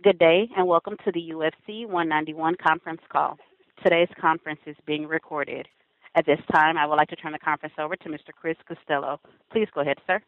Good day, and welcome to the UFC 191 conference call. Today's conference is being recorded. At this time, I would like to turn the conference over to Mr. Chris Costello. Please go ahead, sir.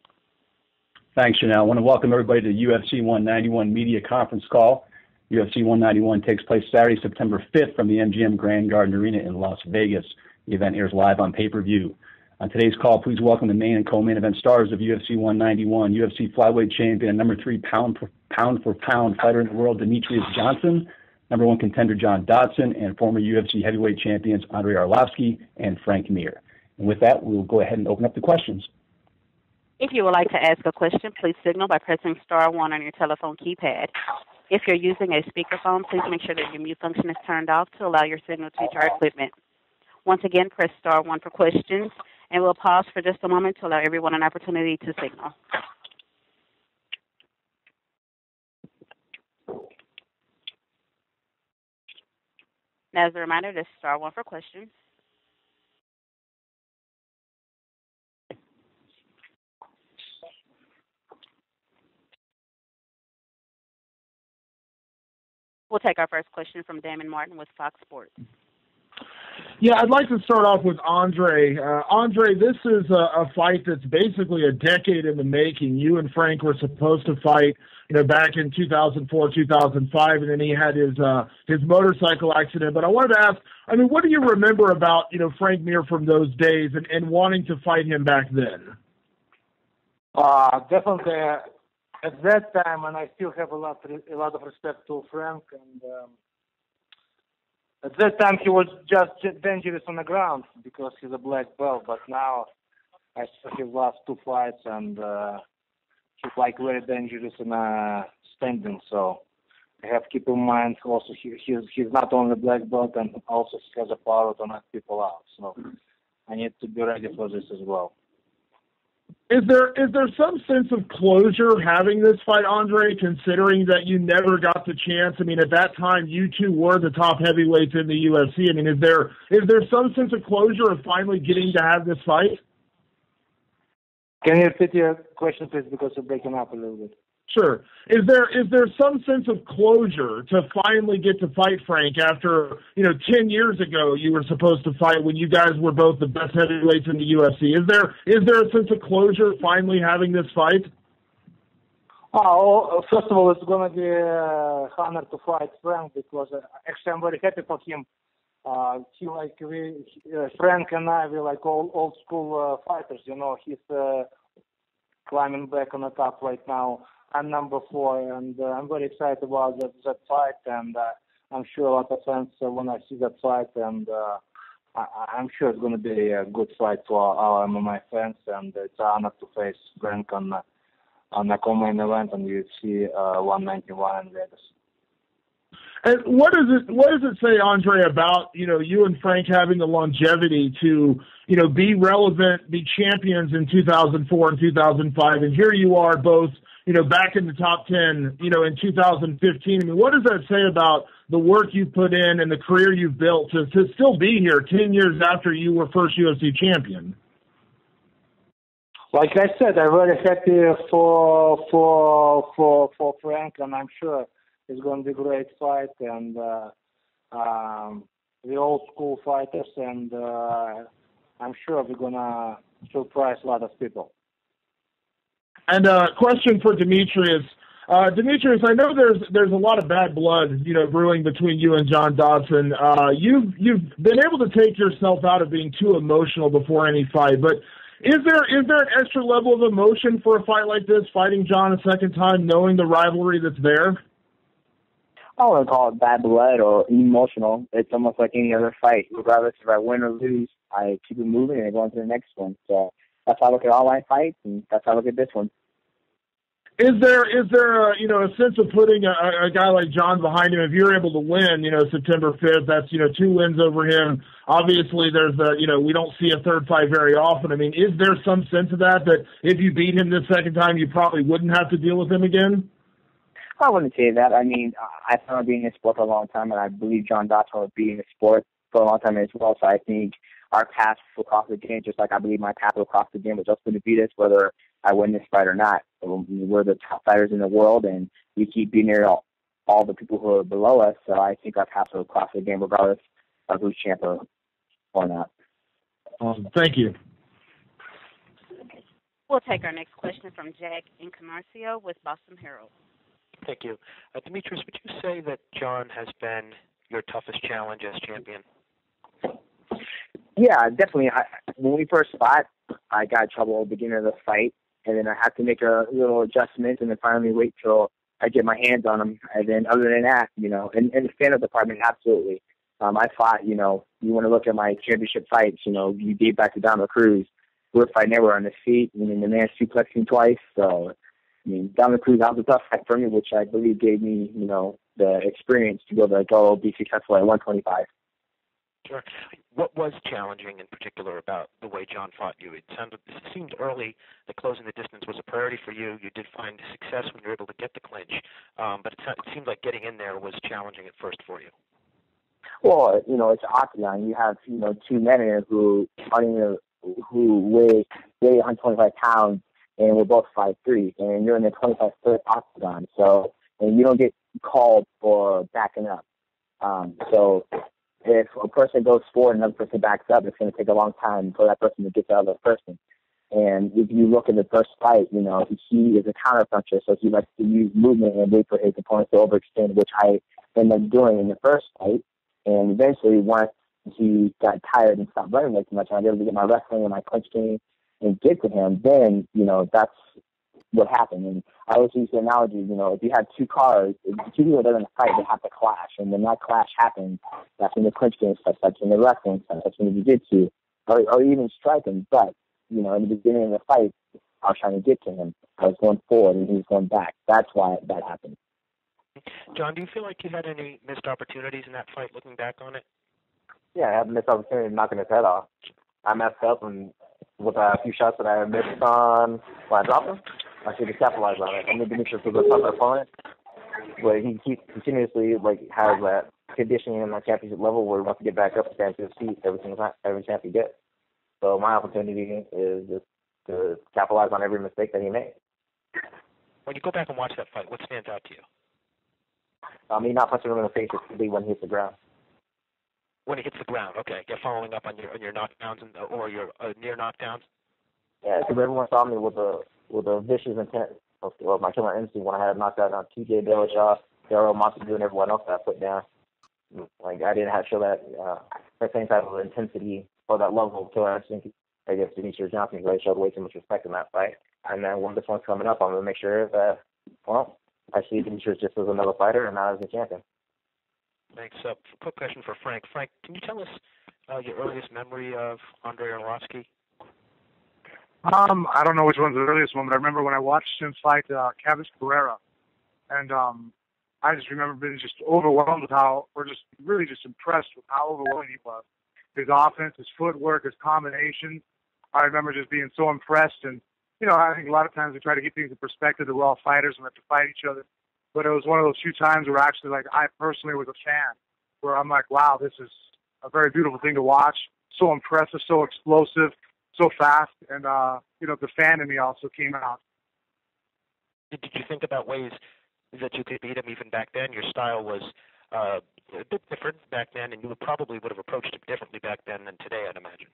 Thanks, Chanel. I want to welcome everybody to the UFC 191 media conference call. UFC 191 takes place Saturday, September 5th from the MGM Grand Garden Arena in Las Vegas. The event airs live on pay-per-view. On today's call, please welcome the main and co-main event stars of UFC 191, UFC flyweight champion and number 3 pound-for-pound fighter in the world, Demetrious Johnson, number 1 contender John Dodson, and former UFC heavyweight champions Andrei Arlovski and Frank Mir. And with that, we'll go ahead and open up the questions. If you would like to ask a question, please signal by pressing star 1 on your telephone keypad. If you're using a speakerphone, please make sure that your mute function is turned off to allow your signal to reach our equipment. Once again, press star 1 for questions, and we'll pause for just a moment to allow everyone an opportunity to signal. Now, as a reminder, this is star 1 for questions. We'll take our first question from Damon Martin with Fox Sports. Yeah, I'd like to start off with Andre. Andre, this is a fight that's basically a decade in the making. You and Frank were supposed to fight, back in 2004, 2005, and then he had his motorcycle accident. But I wanted to ask, what do you remember about, Frank Mir from those days and wanting to fight him back then? Definitely at that time, and I still have a lot of respect to Frank, and at that time he was just dangerous on the ground because he's a black belt, but now I saw his last 2 fights, and he's very dangerous in standing, so I have to keep in mind also he's not only black belt, and also he has a power to knock people out, so I need to be ready for this as well. Is there some sense of closure having this fight, Andre, considering that you never got the chance? At that time, you two were the top heavyweights in the UFC. Is there some sense of closure of finally getting to have this fight? Can you repeat your question, please, because you're breaking up a little bit? Sure. Is there some sense of closure to finally get to fight Frank after, 10 years ago you were supposed to fight when you guys were both the best heavyweights in the UFC? Is there a sense of closure finally having this fight? First of all, it's going to be an honor to fight Frank because actually I'm very happy for him. Frank and I, we're like old school fighters, he's climbing back on the top right now. I'm number 4, and I'm very excited about that fight, and I'm sure a lot of fans when I see that fight, and I'm sure it's going to be a good fight for our MMA fans, and it's an honor to face Frank on the co-main event on UFC 191 in Vegas. And what does it say, Andre, about you and Frank having the longevity to be relevant, be champions in 2004 and 2005, and here you are both back in the top 10 in 2015. What does that say about the work you've put in and the career you've built to still be here 10 years after you were first UFC champion? Like I said, I'm very happy for Frank, and I'm sure it's going to be a great fight, and we're old school fighters, and I'm sure we're going to surprise a lot of people. And question for Demetrious. Demetrious, I know there's a lot of bad blood, brewing between you and John Dodson. You've been able to take yourself out of being too emotional before any fight, but is there an extra level of emotion for a fight like this, fighting John a second time, knowing the rivalry that's there? I don't want to call it bad blood or emotional. It's almost like any other fight. Regardless if I win or lose, I keep it moving and I go on to the next one. So that's how I look at all my fights, and that's how I look at this one. Is there a sense of putting a guy like John behind him? If you're able to win, September 5th, that's 2 wins over him. Obviously, there's we don't see a third fight very often. Is there some sense of that if you beat him this second time, you probably wouldn't have to deal with him again? I wouldn't say that. I've been being in sport for a long time, and I believe John Dodson will be in the sport for a long time as well. So I think our paths will cross again, just like I believe my path will cross again with Justin to beat us, whether I win this fight or not. We're the top fighters in the world, and we keep being here all the people who are below us. So I think our paths will cross the game regardless of who's champ or not. Thank you. We'll take our next question from Jack Incarnacio with Boston Herald. Thank you. Demetrius, would you say that John has been your toughest challenge as champion? Yeah, definitely. When we first fought, I got in trouble at the beginning of the fight, and then I had to make a little adjustment and then finally wait till I get my hands on him. And then other than that, in the stand-up department, absolutely. I fought, you want to look at my championship fights, you date back to Dominic Cruz. We were fighting everywhere on his feet. The man suplexed me twice. So, Dominic Cruz, that was a tough fight for me, which I believe gave me, the experience to be successful at 125. Sure. What was challenging in particular about the way John fought you? It seemed early that closing the distance was a priority for you. You did find success when you were able to get the clinch, but it seemed like getting in there was challenging at first for you. Well, it's octagon. You have, two men in it who weigh 125 pounds, and we're both 5'3", and you're in the 25-foot octagon. So, and you don't get called for backing up. So if a person goes forward and another person backs up, it's going to take a long time for that person to get to the other person. And if you look at the first fight, he is a counterpuncher, so he likes to use movement and wait for his opponent to overextend, which I ended up doing in the first fight. And eventually, once he got tired and stopped running like too much, I was able to get my wrestling and my punch game and get to him. Then, that's what happened. And I always use the analogy, if you had two cars, if two people that are in a fight, they have to clash. And when that clash happens, that's when the clinch game starts, that's when the wrestling starts, that's when the jiu-jitsu, or even striking. But, in the beginning of the fight, I was trying to get to him. I was going forward and he was going back. That's why that happened. John, do you feel like you had any missed opportunities in that fight, looking back on it? Yeah, I had a missed opportunity of knocking his head off. I messed up, and with a few shots that I missed on when I dropped him, I should have capitalized on it. I mean, Demetrius was a tough opponent, but he continuously has that conditioning in that championship level where he wants to get back up and stand to his feet every single time, every chance he gets. So my opportunity is just to capitalize on every mistake that he made. When you go back and watch that fight, what stands out to you? Me not punching him in the face repeatedly when he hits the ground. When he hits the ground, okay. You're following up on your knockdowns or your near knockdowns. Yeah, because everyone saw me with a vicious intent of my killer instinct when I had knocked out on TJ Dillashaw, Daryl Montague, and everyone else that I put down. I didn't have to show that same type of intensity or that level of killer instinct against Demetrius Johnson because I showed way too much respect in that fight. And then when this one's coming up, I'm going to make sure that, I see Demetrius just as another fighter and not as a champion. Thanks. Quick question for Frank. Frank, can you tell us your earliest memory of Andrei Arlovski? I don't know which one's the earliest one, but I remember when I watched him fight KB Renato, and I just remember being just overwhelmed with really impressed with how overwhelming he was. His offense, his footwork, his combinations. I remember just being so impressed. And, I think a lot of times we try to get things in perspective that we're all fighters and we have to fight each other. But it was one of those few times where actually, I personally was a fan, where I'm like, wow, this is a very beautiful thing to watch. So impressive, so explosive, so fast. And, the fan in me also came out. Did you think about ways that you could beat him even back then? Your style was a bit different back then, and you probably would have approached him differently back then than today, I'd imagine.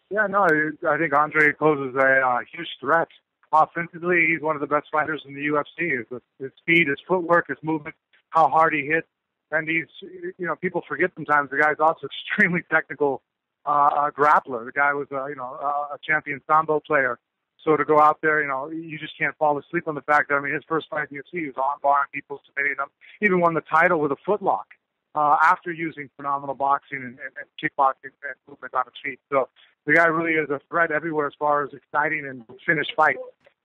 Yeah, no, I think Andre poses a huge threat. Offensively, he's one of the best fighters in the UFC. His speed, his footwork, his movement, how hard he hits. And he's, people forget sometimes the guy's also extremely technical grappler. The guy was, a champion sambo player. So to go out there, you just can't fall asleep on the fact that, his first fight in the UFC, he was arm-barring people, submitting them, even won the title with a footlock after using phenomenal boxing and kickboxing and movement on his feet. So the guy really is a threat everywhere as far as exciting and finished fights.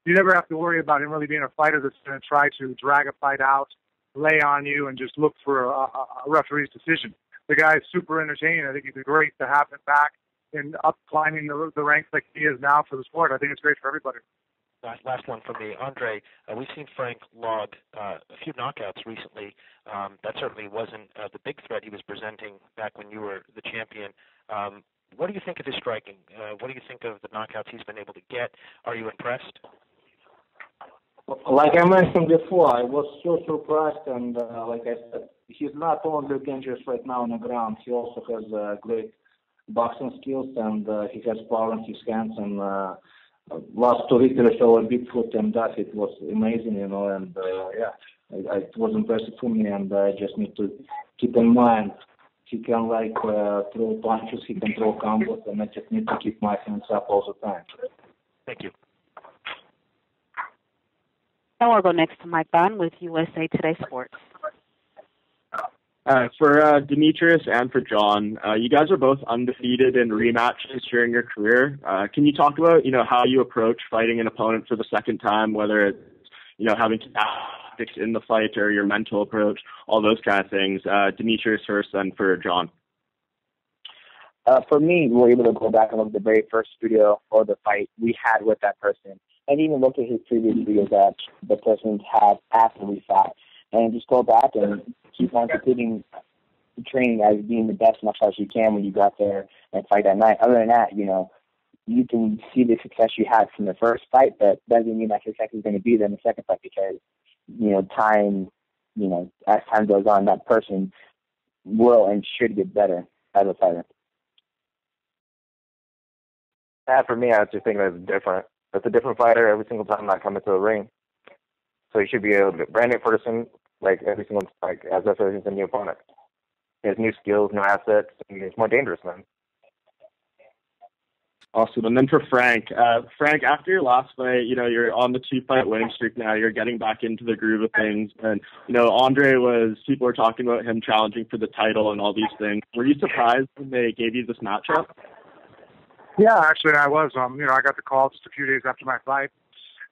You never have to worry about him really being a fighter that's going to try to drag a fight out, lay on you, and just look for a referee's decision. The guy is super entertaining. I think he's great to have him back and up climbing the ranks like he is now for the sport. I think it's great for everybody. Last one from me. Andre, we've seen Frank log a few knockouts recently. That certainly wasn't the big threat he was presenting back when you were the champion. What do you think of his striking? What do you think of the knockouts he's been able to get? Are you impressed? Like I mentioned before, I was so surprised, and like I said, he's not only dangerous right now on the ground, he also has great boxing skills, and he has power in his hands, and last 2 victories over Bigfoot and that, it was amazing, and it was impressive for me, and I just need to keep in mind he can throw punches, he can throw combos, and I just need to keep my hands up all the time. Thank you. And we'll go next to Mike Bond with USA Today Sports. For Demetrius and for John, you guys are both undefeated in rematches during your career. Can you talk about, how you approach fighting an opponent for the second time, whether it's, having tactics in the fight or your mental approach, all those kind of things? Demetrius first, then for John. For me, we were able to go back and look at the very first video or the fight we had with that person, and even look at his previous videos that the person's had after we fought, and just go back and keep on completing the training as being the best much as you can when you got there and fight that night. Other than that, you can see the success you had from the first fight, but doesn't mean that success is going to be there in the second fight because, time, as time goes on, that person will and should get better as a fighter. For me, I just think that's different. It's a different fighter every single time I come into the ring. So you should be able to brand new person, every single, as if he's a new opponent. He has new skills, new assets, and he's more dangerous, man. Awesome. And then for Frank, after your last fight, you're on the 2-fight winning streak now. You're getting back into the groove of things. And, people were talking about him challenging for the title and all these things. Were you surprised when they gave you this matchup? Yeah, actually, I was. I got the call just a few days after my fight.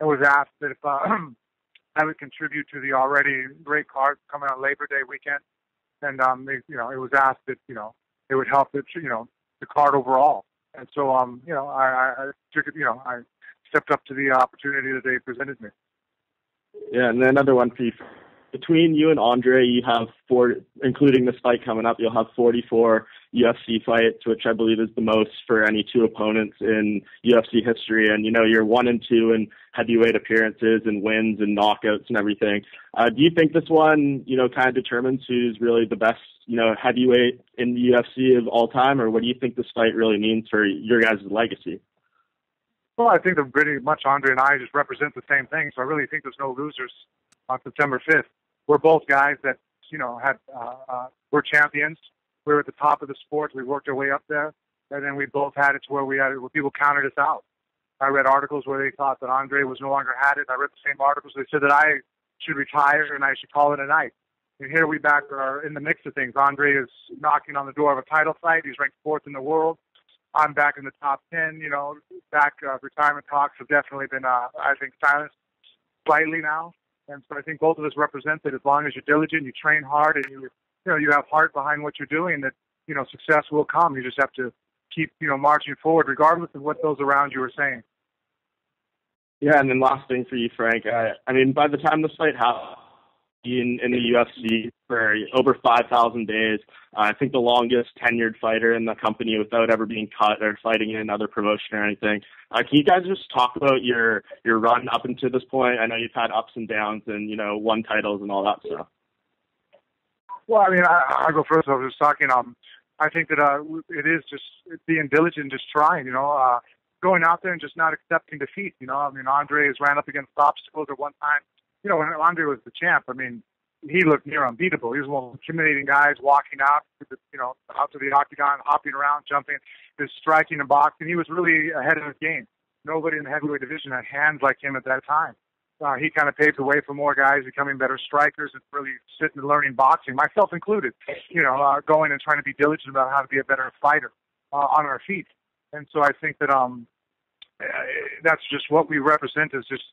I was asked that if I would contribute to the already great card coming on Labor Day weekend, and it was asked that it would help the card overall. And so I took it. I stepped up to the opportunity that they presented me. Yeah, and then another one for you. Between you and Andre, you have including this fight coming up, you'll have 44 UFC fights, which I believe is the most for any two opponents in UFC history. And, you're 1 and 2 in heavyweight appearances and wins and knockouts and everything. Do you think this one, kind of determines who's really the best, heavyweight in the UFC of all time? Or what do you think this fight really means for your guys' legacy? Well, I think that pretty much Andre and I just represent the same thing. So I really think there's no losers on September 5th. We're both guys that, we're champions. We're at the top of the sport. We worked our way up there. And then we both had it to where people counted us out. I read articles where they thought that Andre was no longer had it. I read the same articles. They said that I should retire and I should call it a night. And here we back are in the mix of things. Andre is knocking on the door of a title fight. He's ranked 4th in the world. I'm back in the top 10. Retirement talks have definitely been, silenced slightly now. And so I think both of us represent that as long as you're diligent, you train hard, and you have heart behind what you're doing, that, success will come. You just have to keep, marching forward, regardless of what those around you are saying. Yeah, and then last thing for you, Frank. By the time this fight happened in the UFC for over 5,000 days, I think the longest tenured fighter in the company without ever being cut or fighting in another promotion or anything. Can you guys just talk about your run up until this point? I know you've had ups and downs and, won titles and all that stuff. Well, I'll go first. I was just talking. I think that it is just being diligent, just trying, going out there and just not accepting defeat. Andre has ran up against obstacles at one time. When Andre was the champ, he looked near unbeatable. He was one of the intimidating guys walking out to the octagon, hopping around, jumping, just striking and boxing. He was really ahead of his game. Nobody in the heavyweight division had hands like him at that time. He kind of paved the way for more guys becoming better strikers and really sitting and learning boxing, myself included, going and trying to be diligent about how to be a better fighter on our feet. And so I think that that's just what we represent, is just,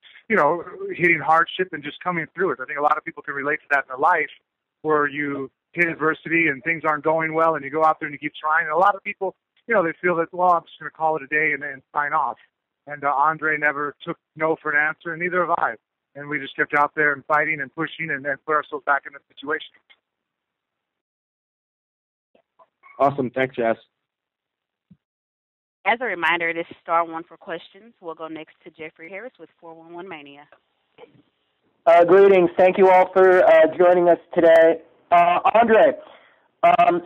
hitting hardship and just coming through it. I think a lot of people can relate to that in their life, where you hit adversity and things aren't going well and you go out there and you keep trying. And a lot of people, they feel that, well, I'm just going to call it a day and then sign off. And Andre never took no for an answer, and neither have I. And we just kept out there and fighting and pushing and put ourselves back in the situation. Awesome. Thanks, Jess. As a reminder, it is star 1 for questions. We'll go next to Jeffrey Harris with 411 Mania. Greetings. Thank you all for joining us today. Andre,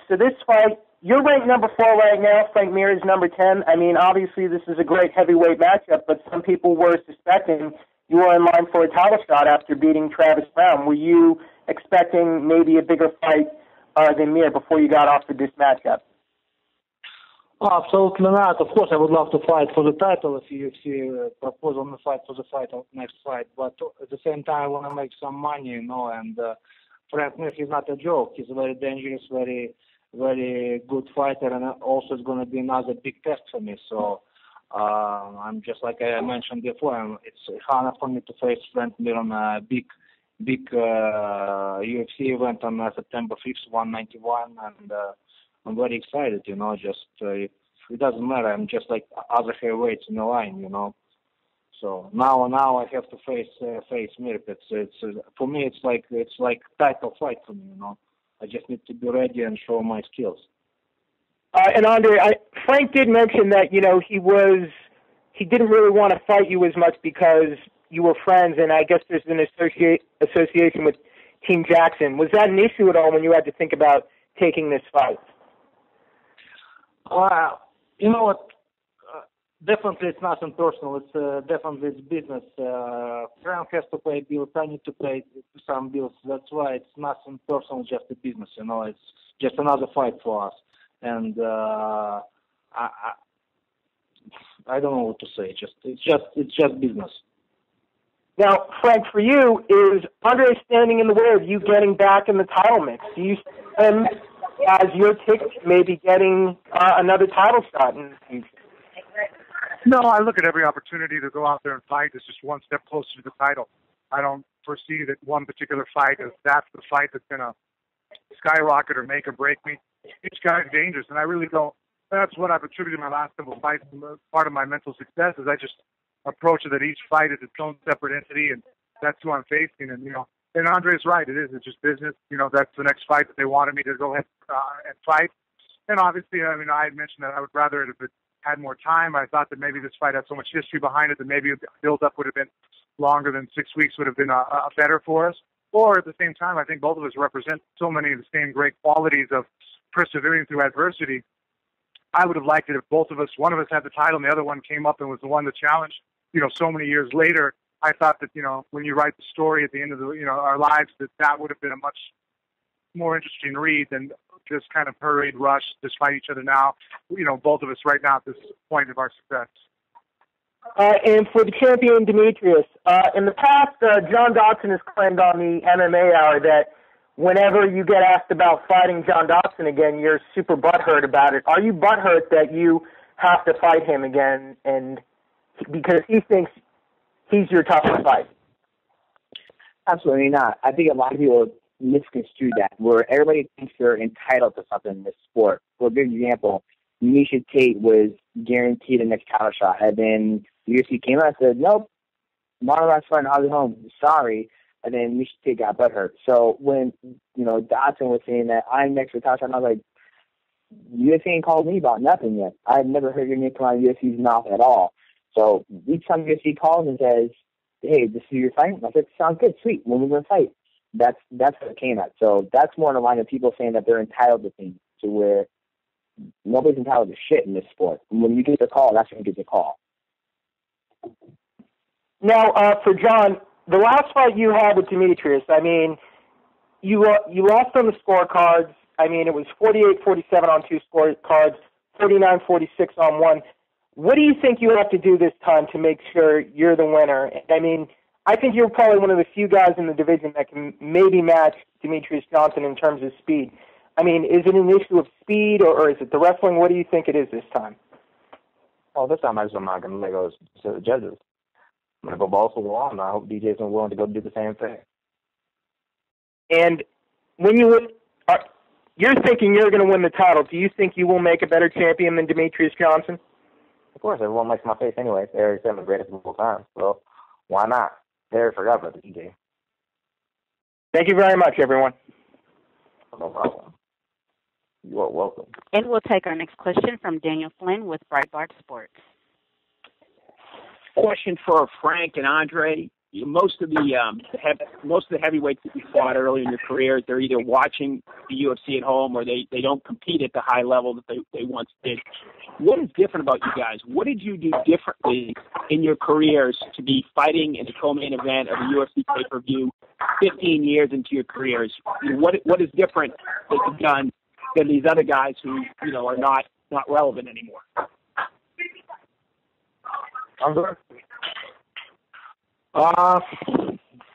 so this fight, you're ranked number 4 right now. Frank Mir is number 10. I mean, obviously this is a great heavyweight matchup, but some people were suspecting you were in line for a title shot after beating Travis Brown. Were you expecting maybe a bigger fight than Mir before you got off to this matchup? Oh, absolutely not. Of course, I would love to fight for the title if UFC propose on the fight for the next fight. But at the same time, I want to make some money, you know. And Frank Mir, he's not a joke. He's a very dangerous, very, very good fighter, and also it's going to be another big test for me. So I'm just like I mentioned before. It's an honor for me to face Frank Mir on a big UFC event on September 5th, 191, and I'm very excited, you know. Just it doesn't matter. I'm just like other heavyweights in the line, you know. So now I have to face Mir. It's for me. It's like title fight for me, you know. I just need to be ready and show my skills. And Andre, Frank did mention that, you know, he didn't really want to fight you as much because you were friends, and I guess there's an association with Team Jackson. Was that an issue at all when you had to think about taking this fight? You know what? Definitely, it's nothing personal. It's definitely it's business. Frank has to pay bills. I need to pay some bills. That's why it's nothing personal, just a business. You know, it's just another fight for us. And I don't know what to say. It's just business. Now, Frank, for you, is Andre standing in the way of you getting back in the title mix? Do you stand as your ticket maybe getting another title shot in the future? No, I look at every opportunity to go out there and fight as just one step closer to the title. I don't foresee that one particular fight is that's the fight that's going to skyrocket or make or break me. Each guy is dangerous, and I really don't. That's what I've attributed my last couple of fights. Part of my mental success is I just approach it that each fight is its own separate entity, and that's who I'm facing. And, you know, and Andre's right. It is. It's just business. You know, that's the next fight that they wanted me to go ahead and fight. And obviously, I mean, I had mentioned that I would rather it if it had more time. I thought that maybe this fight had so much history behind it that maybe the build-up would have been longer than 6 weeks would have been better for us. Or at the same time, I think both of us represent so many of the same great qualities of persevering through adversity. I would have liked it if both of us, one of us had the title and the other one came up and was the one to challenge. You know, so many years later, I thought that, you know, when you write the story at the end of the, you know, our lives, that would have been a much more interesting read than just kind of hurried rush, just fight each other now. You know, both of us right now at this point of our success. And for the champion, Demetrius, in the past, John Dodson has claimed on the MMA Hour that whenever you get asked about fighting John Dodson again, you're super butthurt about it. Are you butthurt that you have to fight him again, and because he thinks he's your toughest fight? Absolutely not. I think a lot of people misconstrue that, where everybody thinks they're entitled to something in this sport. For a good example, H.E.A.T was guaranteed a next title shot, and then UFC came out and said, nope, Marlon's fighting Ozzy Holmes, sorry, and then H.E.A.T got butthurt. So when, you know, Dodson was saying that I'm next for title shot, and I was like, UFC ain't called me about nothing yet. I've never heard your name come out of UFC's mouth at all. So each time UFC calls and says, hey, this is your fight, I said, sounds good, sweet, when we're going to fight. That's what it came at. So that's more in the line of people saying that they're entitled to things, to where nobody's entitled to shit in this sport. When you get the call, that's when you get the call. Now, for John, the last fight you had with Demetrius, I mean, you lost on the scorecards. I mean, it was 48-47 on 2 scorecards, 39-46 on 1. What do you think you have to do this time to make sure you're the winner? I mean, I think you're probably one of the few guys in the division that can maybe match Demetrius Johnson in terms of speed. I mean, is it an issue of speed or is it the wrestling? What do you think it is this time? Well, this time I'm not going to let go to the judges. I'm going to go balls to the wall, and I hope DJ's willing to go do the same thing. And when you're thinking you're going to win the title, do you think you will make a better champion than Demetrius Johnson? Of course, everyone likes my face anyway. They already said I'm the greatest of all time, so why not? They already forgot about the DJ. Thank you very much, everyone. No problem. You are welcome. And we'll take our next question from Daniel Flynn with Breitbart Sports. Question for Frank and Andre. most of the heavyweights that you fought early in your career, they're either watching the UFC at home or they don't compete at the high level that they once did. What is different about you guys? What did you do differently in your careers to be fighting in the co-main event of a UFC pay-per-view 15 years into your careers? What is different that you've done than these other guys who are not relevant anymore?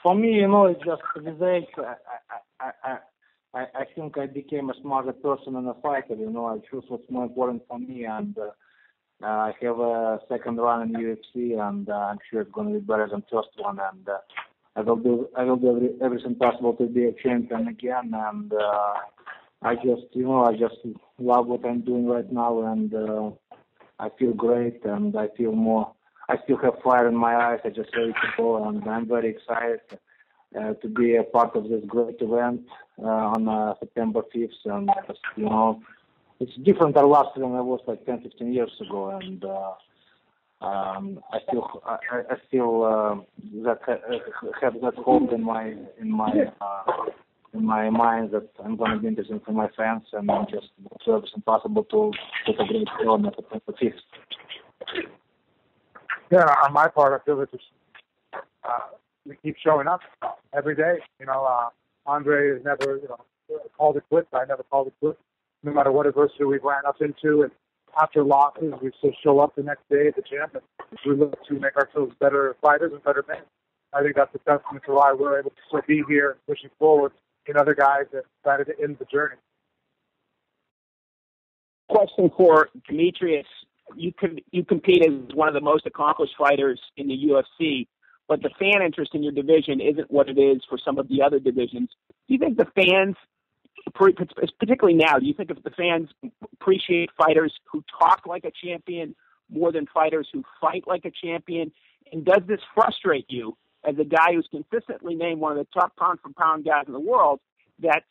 For me, it's just with age. I think I became a smarter person and a fighter. I choose what's more important for me, and I have a second run in UFC, and I'm sure it's going to be better than first one. And I will do everything possible to be a champion again. And I just love what I'm doing right now, and I feel great, and I still have fire in my eyes. I just ready to go, and I'm very excited to be a part of this great event on September 5th. And it's different a lot than I was like 10, 15 years ago, and I still have that hope in my mind that I'm going to be interesting for my fans, and I'm just do everything possible to put a great show on September 5th. Yeah, on my part, I feel that we keep showing up every day. Andre has never, called it quits. I never called it quits. No matter what adversity we ran up into, and after losses, we still show up the next day at the gym, and we look to make ourselves better fighters and better men. I think that's a testament to why we're able to still be here, pushing forward in other guys that decided to end the journey. Question for Demetrius. You compete as one of the most accomplished fighters in the UFC, but the fan interest in your division isn't what it is for some of the other divisions. Do you think the fans, particularly now, do you think if the fans appreciate fighters who talk like a champion more than fighters who fight like a champion? And does this frustrate you as a guy who's consistently named one of the top pound-for-pound guys in the world, that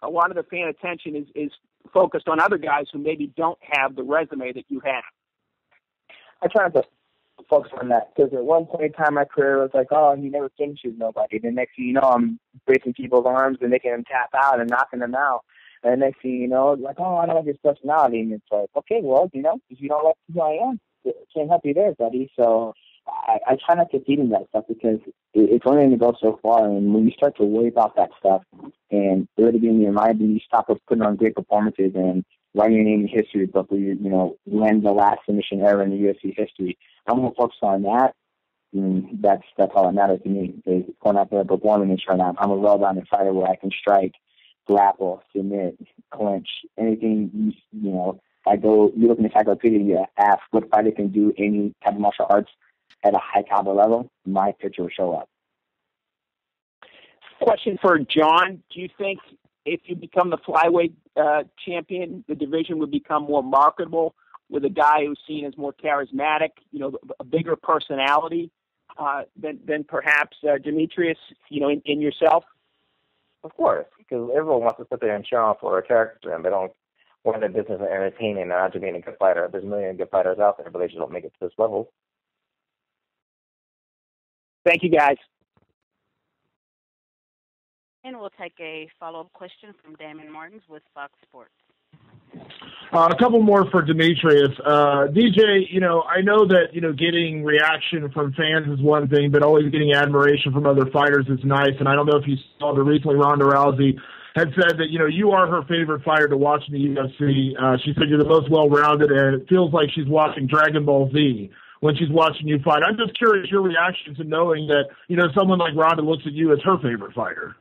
a lot of the fan attention is focused on other guys who maybe don't have the resume that you have? I try not to focus on that, because at one point in time in my career, it was like, oh, he never finishes nobody. The next thing you know, I'm breaking people's arms and making them tap out and knocking them out. And the next thing you know, it's like, oh, I don't like his personality. And it's like, okay, well, if you don't like who I am, it can't help you there, buddy. So I try not to feed him that stuff, because it's only going to go so far. And when you start to worry about that stuff and it really being in your mind, then you stop putting on great performances and writing your name in history book where you land the last submission ever in the UFC history. I'm going to focus on that. And that's all that matters to me. Is going out there performing and showing out. I'm a well-rounded fighter where I can strike, grapple, submit, clinch, anything. I go. You look in the encyclopedia, you ask what fighter can do any type of martial arts at a high caliber level, my picture will show up. Question for John. Do you think if you become the flyweight champion, the division would become more marketable with a guy who's seen as more charismatic, a bigger personality than perhaps Demetrius, in yourself? Of course, because everyone wants to sit there and show off for a character, and they don't want the business of entertaining and not to being a good fighter. There's a million good fighters out there, but they just don't make it to this level. Thank you, guys. And we'll take a follow-up question from Damon Martins with Fox Sports. A couple more for Demetrius. DJ, I know that, getting reaction from fans is one thing, but always getting admiration from other fighters is nice. And I don't know if you saw, but recently Ronda Rousey had said that, you are her favorite fighter to watch in the UFC. She said you're the most well-rounded, and it feels like she's watching Dragon Ball Z when she's watching you fight. I'm just curious your reaction to knowing that, someone like Ronda looks at you as her favorite fighter.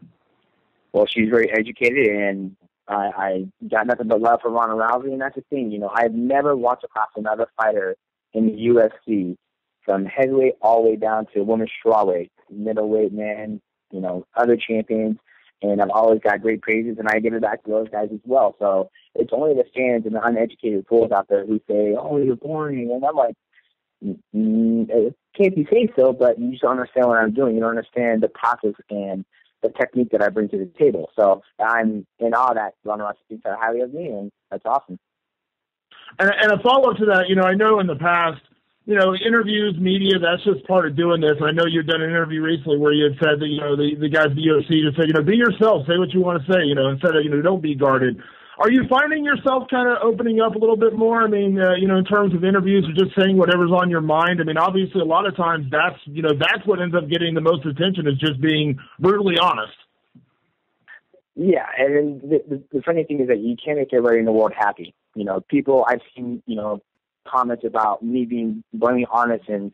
Well, she's very educated, and I got nothing but love for Ronda Rousey, and that's the thing. I've never watched across another fighter in the UFC from heavyweight all the way down to women's strawweight, middleweight, man, other champions, and I've always got great praises, and I give it back to those guys as well. So it's only the fans and the uneducated fools out there who say, oh, you're boring, and I'm like, it can't be safe so, but you just don't understand what I'm doing. You don't understand the process and the technique that I bring to the table. So I'm in awe that Ronda Rousey speaks highly of me, and that's awesome. And a follow-up to that, I know in the past, interviews, media, that's just part of doing this. I know you've done an interview recently where you had said that, the guys at the UFC just said, be yourself, say what you want to say, instead of, don't be guarded. Are you finding yourself kind of opening up a little bit more? I mean, in terms of interviews or just saying whatever's on your mind? I mean, obviously a lot of times that's what ends up getting the most attention is just being brutally honest. Yeah, and the funny thing is that you can't make everybody in the world happy. People, I've seen, comments about me being bluntly honest and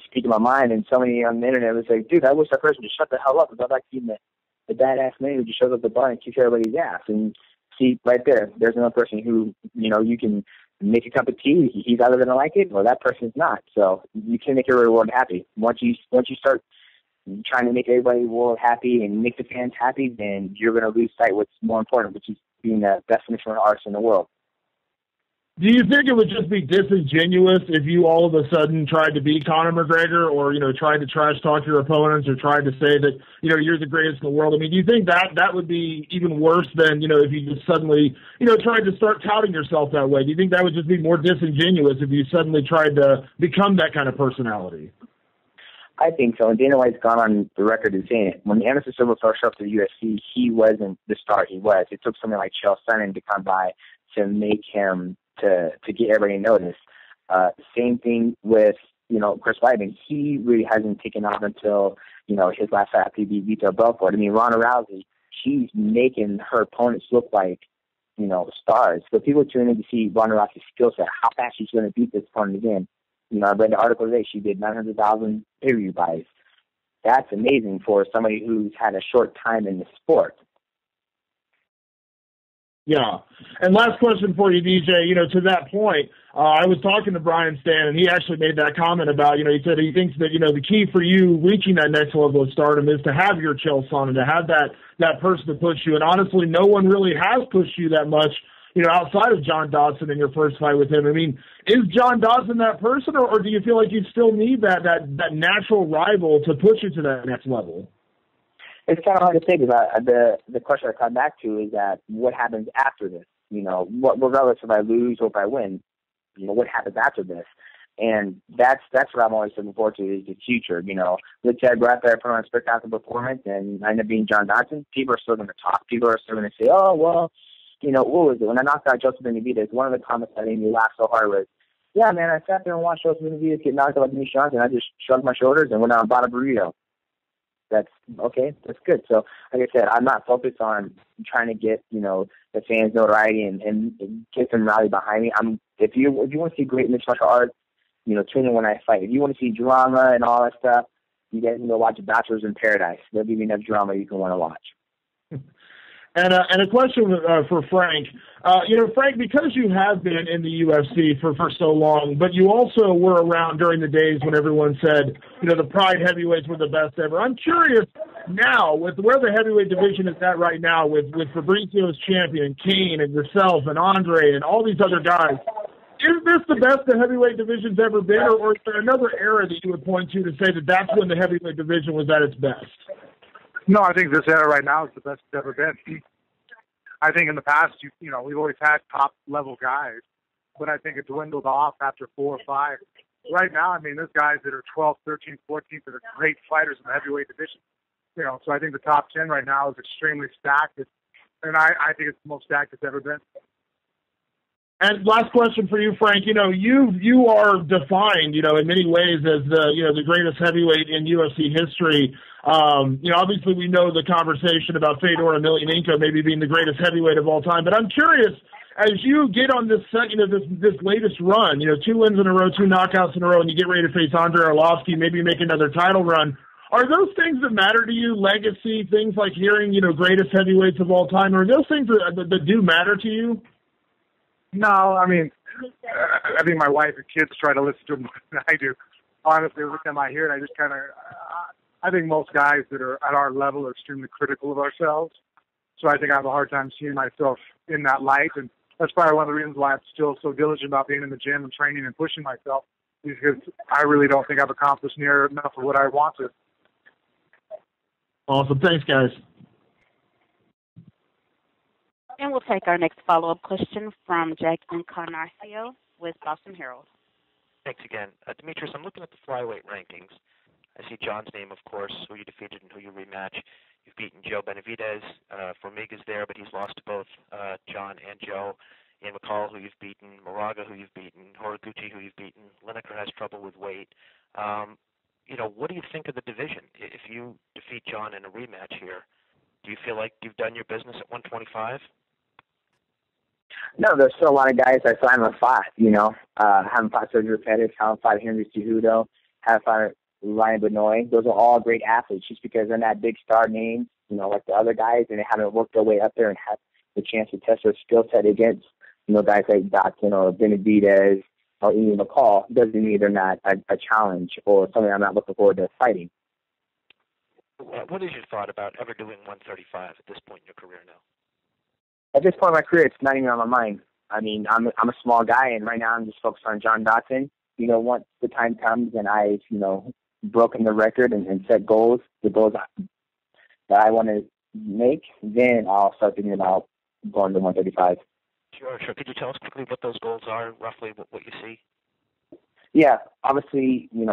speaking my mind, and somebody on the internet was like, dude, I wish that person just shut the hell up and go back to being the badass man who just shows up at the bar and kicks everybody's ass. And see, right there's another person who, you can make a cup of tea. He's either going to like it or that person's not. So you can't make everybody in the world happy. Once you start trying to make everybody in the world happy and make the fans happy, then you're going to lose sight of what's more important, which is being the best mixed martial artist in the world. Do you think it would just be disingenuous if you all of a sudden tried to be Conor McGregor or, tried to trash talk your opponents or tried to say that, you're the greatest in the world? I mean, do you think that would be even worse than, if you just suddenly, tried to start touting yourself that way? Do you think that would just be more disingenuous if you suddenly tried to become that kind of personality? I think so. And Dana White's gone on the record as saying it. When Anderson Silva first showed up to the UFC, he wasn't the star he was. It took something like Chael Sonnen to come by to make him to get everybody noticed. Same thing with, Chris Weidman. He really hasn't taken off until, his last fight after he beat Vitor Belfort. I mean, Ronda Rousey, she's making her opponents look like, stars. But people tune in to see Ronda Rousey's skill set, how fast she's going to beat this opponent again. I read the article today. She did 900,000 pay-per-view buys. That's amazing for somebody who's had a short time in the sport. Yeah. And last question for you, DJ, to that point, I was talking to Brian Stan, and he actually made that comment about, he said he thinks that, the key for you reaching that next level of stardom is to have your Chael Sonnen, to have that person to push you. And honestly, no one really has pushed you that much, outside of John Dodson in your first fight with him. I mean, is John Dodson that person, or do you feel like you still need that natural rival to push you to that next level? It's kind of hard to say because the question I come back to is that what happens after this? Regardless if I lose or if I win, what happens after this? And that's what I'm always looking forward to is the future. Let's say I go out there, put on a spectacular performance, and I end up being John Dodson. People are still going to talk. People are still going to say, oh, well, what was it? When I knocked out Joseph Benavidez, one of the comments that made me laugh so hard was, yeah, man, I sat there and watched Joseph Benavidez get knocked out by Demetrius Johnson, and I just shrugged my shoulders and went out and bought a burrito. That's okay. That's good. So, like I said, I'm not focused on trying to get, the fans' notoriety and get them rally behind me. If you want to see great mixed martial arts, tune in when I fight. If you want to see drama and all that stuff, you guys can go watch Bachelors in Paradise. There'll be enough drama you can want to watch. And a question for Frank. Frank, because you have been in the UFC for so long, but you also were around during the days when everyone said, the Pride heavyweights were the best ever. I'm curious now, with where the heavyweight division is at right now, with Fabrizio's champion, Kane, and yourself, and Andre, and all these other guys, is this the best the heavyweight division's ever been, or is there another era that you would point to say that that's when the heavyweight division was at its best? No, I think this era right now is the best it's ever been. I think in the past, we've always had top-level guys, but I think it dwindled off after 4 or 5. Right now, I mean, there's guys that are 12, 13, 14 that are great fighters in the heavyweight division. So I think the top 10 right now is extremely stacked, and I think it's the most stacked it's ever been. And last question for you, Frank. You are defined, in many ways as the greatest heavyweight in UFC history. Obviously we know the conversation about Fedor Emelianenko maybe being the greatest heavyweight of all time. But I'm curious, as you get on this this latest run, 2 wins in a row, 2 knockouts in a row, and you get ready to face Andrei Arlovski, maybe make another title run. Are those things that matter to you? Legacy, things like hearing, greatest heavyweights of all time, are those things that do matter to you? No, I mean, I think my wife and kids try to listen to them more than I do. Honestly, every time I hear it, I just kind of, I think most guys that are at our level are extremely critical of ourselves. So I think I have a hard time seeing myself in that light. And that's probably one of the reasons why I'm still so diligent about being in the gym and training and pushing myself, because I really don't think I've accomplished near enough of what I want to. Awesome. Thanks, guys. And we'll take our next follow-up question from Jack Encarnacio with Boston Herald. Thanks again. Demetrius, I'm looking at the flyweight rankings. I see John's name, of course, who you defeated and who you rematch. You've beaten Joe Benavidez. Formiga's there, but he's lost to both John and Joe. Ian McCall, who you've beaten. Moraga, who you've beaten. Horiguchi, who you've beaten. Lineker has trouble with weight. What do you think of the division? If you defeat John in a rematch here, do you feel like you've done your business at 125? No, there's still a lot of guys I still haven't fought, haven't fought Sergio Pettis, haven't fought Henry Cejudo, haven't fought Ryan Benoit. Those are all great athletes just because they're not big star names, like the other guys, and they haven't worked their way up there and had the chance to test their skill set against, guys like Dodson or Benavidez or Ian McCall. Doesn't mean they're not a challenge or something I'm not looking forward to fighting. What is your thought about ever doing 135 at this point in your career now? At this point in my career, it's not even on my mind. I mean, I'm a small guy, and right now I'm just focused on John Dodson. Once the time comes and I've, broken the record and set goals, the goals that I want to make, then I'll start thinking about going to 135. Sure. Could you tell us quickly what those goals are, roughly, what you see? Yeah, obviously, when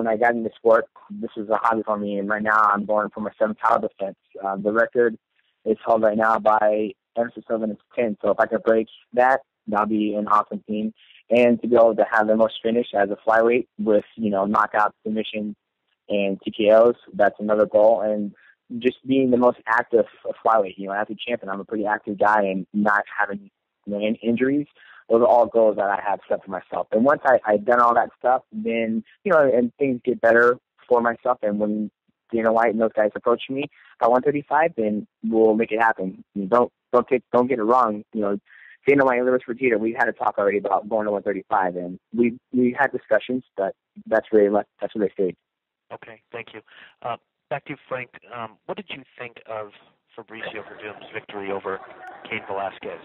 I got into sport, this is a hobby for me, and right now I'm going for my 7th title defense. The record is held right now by Anderson Silva, and it's 10. So if I can break that, that'll be an awesome team. And to be able to have the most finish as a flyweight with, knockout, submission, and TKOs, that's another goal. And just being the most active flyweight, as a champion, I'm a pretty active guy, and not having any injuries. Those are all goals that I have set for myself. And once I've done all that stuff, then, and things get better for myself. And when Dana White and those guys approach me at 135, then we'll make it happen. Don't get it wrong. Dana White and Louis Fertitta, we had a talk already about going to 135, and we had discussions, but that's what they say. Okay, thank you. Back to you, Frank. What did you think of Fabricio Verdum's victory over Cain Velasquez?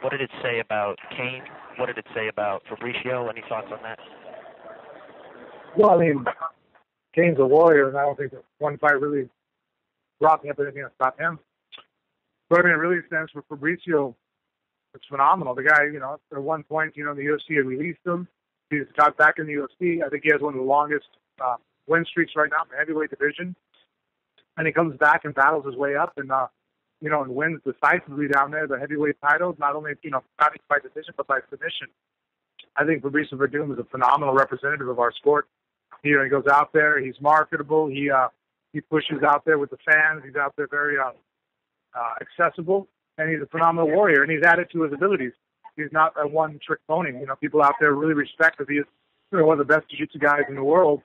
What did it say about Cain? What did it say about Fabricio? Any thoughts on that? Well, I mean, Cain's a warrior, and I don't think that one fight really brought me up anything that stopped him. But I mean, it really stands for Fabricio. It's phenomenal. The guy, at one point, the UFC had released him. He's got back in the UFC. I think he has one of the longest win streaks right now in the heavyweight division. And he comes back and battles his way up and, and wins decisively down there, the heavyweight title, not only, not by decision, but by submission. I think Fabricio Verdum is a phenomenal representative of our sport. He goes out there. He's marketable. He pushes out there with the fans. He's out there very accessible. And he's a phenomenal warrior, and he's added to his abilities. He's not a one-trick pony. People out there really respect that he is one of the best jiu-jitsu guys in the world.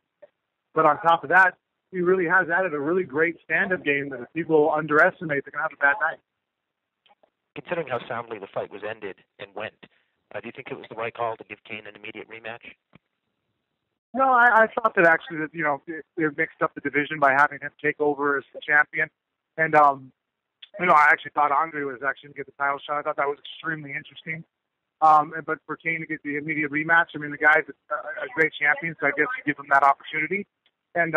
But on top of that, he really has added a really great stand-up game that if people underestimate, they're going to have a bad night. Considering how soundly the fight was ended and went, do you think it was the right call to give Cain an immediate rematch? No, I thought that actually that, it mixed up the division by having him take over as the champion. And, I actually thought Andre was actually going to get the title shot. I thought that was extremely interesting. But for Cain to get the immediate rematch, I mean, the guy's a great champion, so I guess you give him that opportunity. And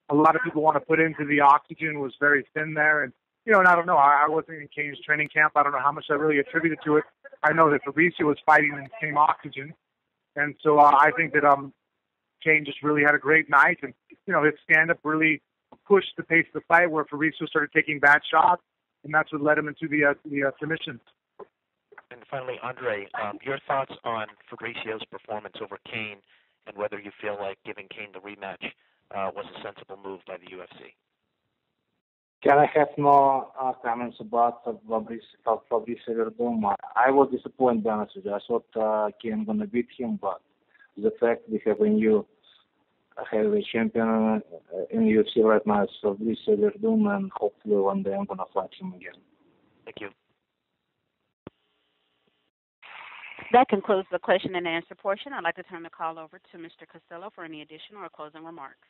a lot of people want to put into the oxygen was very thin there. And, and I don't know. I wasn't in Cain's training camp. I don't know how much I really attributed to it. I know that Fabricio was fighting in the same oxygen. And so I think that Cain just really had a great night. And, his stand-up really pushed the pace of the fight where Fabricio started taking bad shots, and that's what led him into the submission. And finally, Andre, your thoughts on Fabricio's performance over Cain and whether you feel like giving Cain the rematch was a sensible move by the UFC. Can I have more comments about Fabricio Verdum? I was disappointed, to be honest with you. I thought Cain going to beat him, but the fact we have a new heavyweight champion in UFC right now is Fabricio Verdum, and hopefully one day I'm going to fight him again. Thank you. That concludes the question and answer portion. I'd like to turn the call over to Mr. Costello for any additional or closing remarks.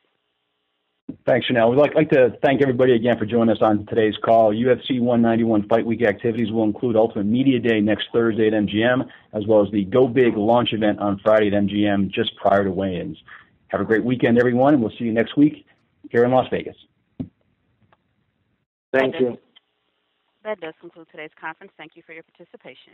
Thanks, Chanel. We'd like to thank everybody again for joining us on today's call. UFC 191 Fight Week activities will include Ultimate Media Day next Thursday at MGM, as well as the Go Big launch event on Friday at MGM just prior to weigh-ins. Have a great weekend, everyone, and we'll see you next week here in Las Vegas. Thank you. That does conclude today's conference. Thank you for your participation.